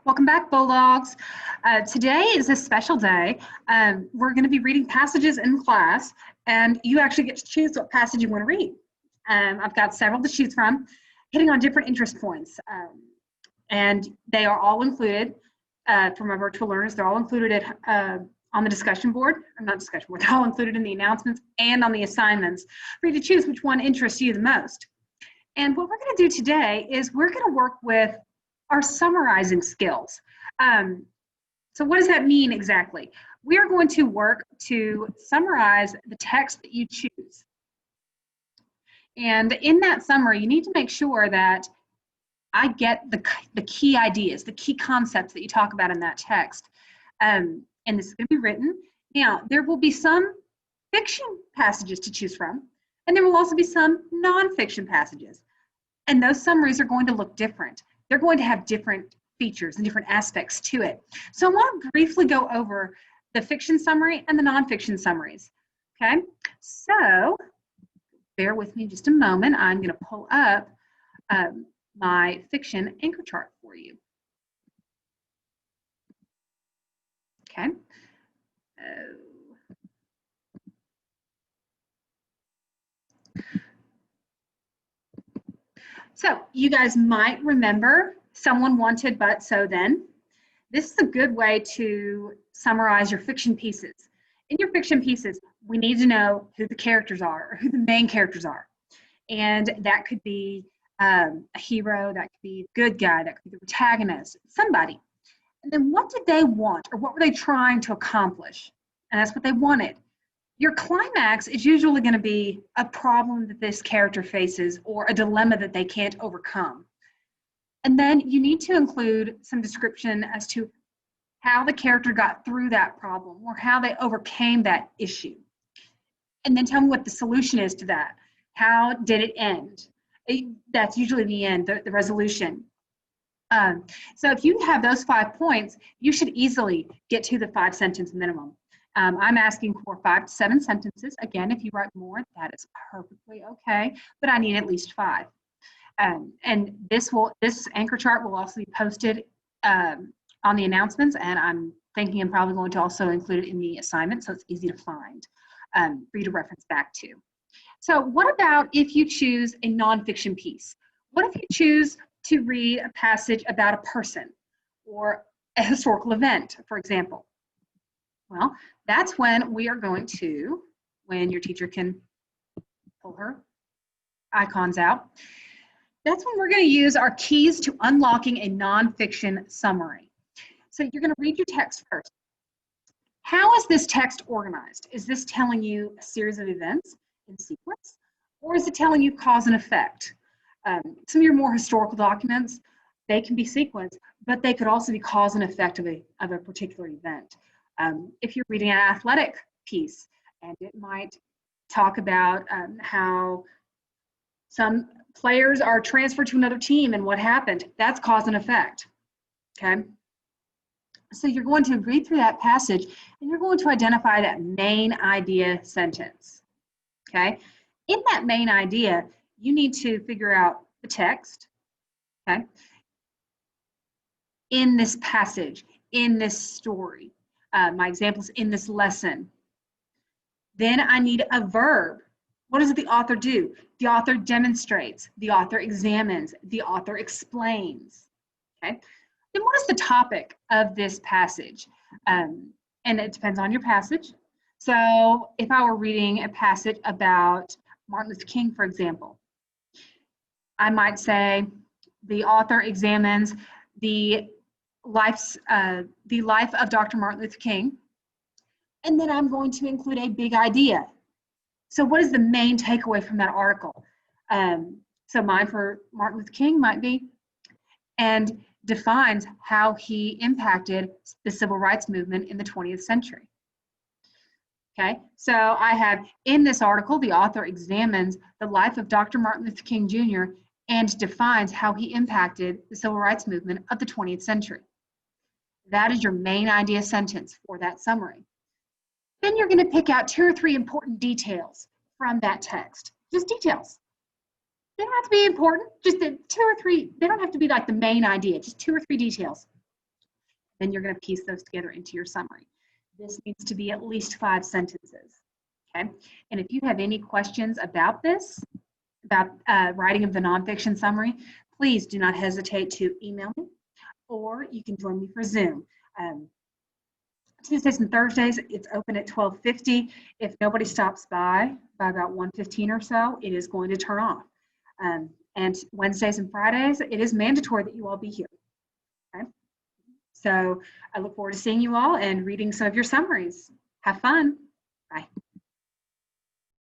Welcome back, Bulldogs. Today is a special day. We're going to be reading passages in class, and you actually get to choose what passage you want to read. I've got several to choose from, hitting on different interest points, and they are all included for my virtual learners. They're all included on the discussion board, or not discussion board, they're all included in the announcements and on the assignments for you to choose which one interests you the most. And what we're going to do today is we're going to work with our summarizing skills. So what does that mean exactly? We are going to work to summarize the text that you choose. And in that summary, you need to make sure that I get the key ideas, the key concepts that you talk about in that text. And this is going to be written. Now, there will be some fiction passages to choose from, and there will also be some nonfiction passages. And those summaries are going to look different. They're going to have different features and different aspects to it. So I want to briefly go over the fiction summary and the nonfiction summaries. Okay, so bear with me just a moment. I'm going to pull up my fiction anchor chart for you. Okay. So you guys might remember Someone Wanted But So Then. This is a good way to summarize your fiction pieces. In your fiction pieces, we need to know who the characters are, or who the main characters are. And that could be a hero, that could be a good guy, that could be the protagonist, somebody. And then what did they want, or what were they trying to accomplish? And that's what they wanted. Your climax is usually going to be a problem that this character faces or a dilemma that they can't overcome. And then you need to include some description as to how the character got through that problem or how they overcame that issue. And then tell me what the solution is to that. How did it end? That's usually the end, the resolution. So if you have those 5 points, you should easily get to the 5-sentence minimum. I'm asking for 5 to 7 sentences. Again, if you write more, that is perfectly okay, but I need at least 5. And this anchor chart will also be posted on the announcements, and I'm thinking I'm probably going to also include it in the assignment so it's easy to find for you to reference back to. So what about if you choose a nonfiction piece? What if you choose to read a passage about a person or a historical event, for example? Well, that's when we are going to, when your teacher can pull her icons out, that's when we're going to use our keys to unlocking a nonfiction summary. So you're going to read your text first. How is this text organized? Is this telling you a series of events in sequence, or is it telling you cause and effect? Some of your more historical documents, they can be sequence, but they could also be cause and effect of a particular event. If you're reading an athletic piece, and it might talk about how some players are transferred to another team and what happened, that's cause and effect, okay? So you're going to read through that passage and you're going to identify that main idea sentence, okay? In that main idea, you need to figure out the text, okay? In this passage, in this story, my examples in this lesson. Then I need a verb. What does the author do? The author demonstrates, the author examines, the author explains, okay? Then what is the topic of this passage? And it depends on your passage. So if I were reading a passage about Martin Luther King, for example, I might say the author examines the life of Dr. Martin Luther King, and then I'm going to include a big idea. So what is the main takeaway from that article? So mine for Martin Luther King might be, and defines how he impacted the civil rights movement in the 20th century. Okay, so I have in this article, the author examines the life of Dr. Martin Luther King Jr. and defines how he impacted the civil rights movement of the 20th century. That is your main idea sentence for that summary. Then you're going to pick out 2 or 3 important details from that text, just details. They don't have to be important, just the 2 or 3, they don't have to be like the main idea, just 2 or 3 details. Then you're going to piece those together into your summary. This needs to be at least 5 sentences. Okay. And if you have any questions about this, about writing of the nonfiction summary, please do not hesitate to email me, or you can join me for Zoom. Tuesdays and Thursdays, it's open at 12:50. If nobody stops by about 1:15 or so, it is going to turn off. And Wednesdays and Fridays, it is mandatory that you all be here. Okay? So I look forward to seeing you all and reading some of your summaries. Have fun.